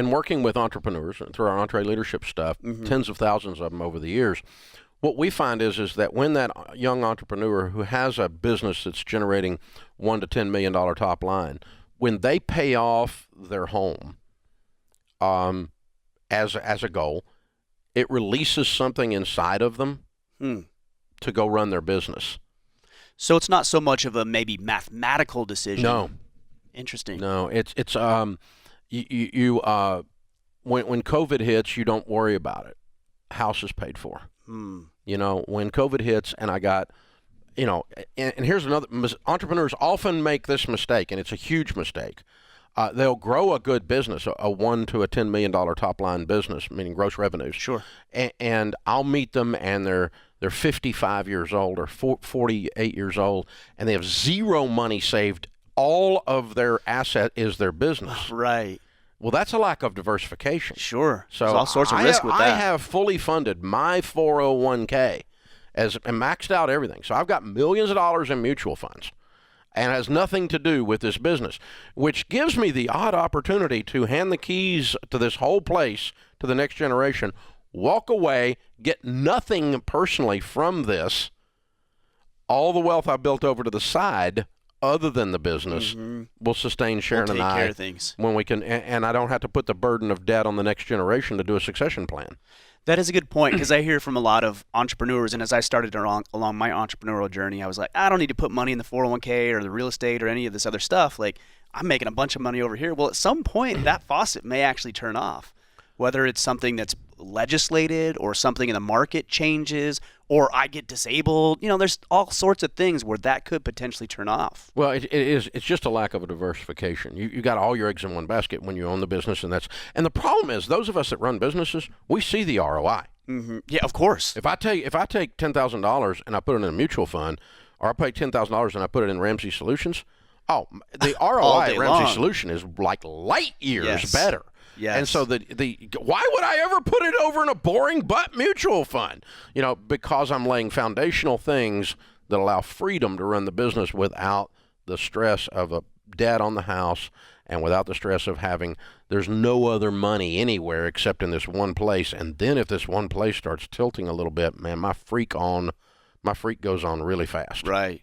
in working with entrepreneurs through our Entre Leadership stuff, tens of thousands of them over the years, what we find is that when that young entrepreneur who has a business that's generating $1 to $10 million top line, when they pay off their home as a goal, it releases something inside of them to go run their business. So it's not so much of a maybe mathematical decision. No. Interesting. No, it's when COVID hits, you don't worry about it. House is paid for. You know, when COVID hits and I got, you know, and here's another, entrepreneurs often make this mistake, and it's a huge mistake. They'll grow a good business, a $1 to $10 million top line business, meaning gross revenues. Sure. And I'll meet them, and they're 55 years old or 48 years old, and they have zero money saved. All of their asset is their business. Right. Well, that's a lack of diversification. Sure. So there's all sorts of risk with that. I have fully funded my 401k and maxed out everything. So I've got millions of dollars in mutual funds, and it has nothing to do with this business, which gives me the odd opportunity to hand the keys to this whole place to the next generation, walk away, get nothing personally from this. All the wealth I built over to the side, other than the business, will sustain Sharon We'll and I take care of things. when we can, and I don't have to put the burden of debt on the next generation to do a succession plan. That is a good point, because I hear from a lot of entrepreneurs, and as I started along my entrepreneurial journey, I was like, I don't need to put money in the 401k or the real estate or any of this other stuff. Like, I'm making a bunch of money over here. Well, at some point, that faucet may actually turn off, whether it's something that's legislated or something in the market changes or I get disabled. You know, there's all sorts of things where that could potentially turn off. Well, it's just a lack of a diversification. You got all your eggs in one basket when you own the business, and the problem is those of us that run businesses, we see the ROI. Yeah, of course. If I take $10,000 and I put it in a mutual fund, or I pay $10,000 and I put it in RAMSEY Solutions, the ROI at RAMSEY Solution is like light years better. Yes. And so why would I ever put it over in a boring but mutual fund? You know, because I'm laying foundational things that allow freedom to run the business without the stress of a debt on the house and without the stress of there's no other money anywhere except in this one place. And then if this one place starts tilting a little bit, man, my freak goes on really fast. Right.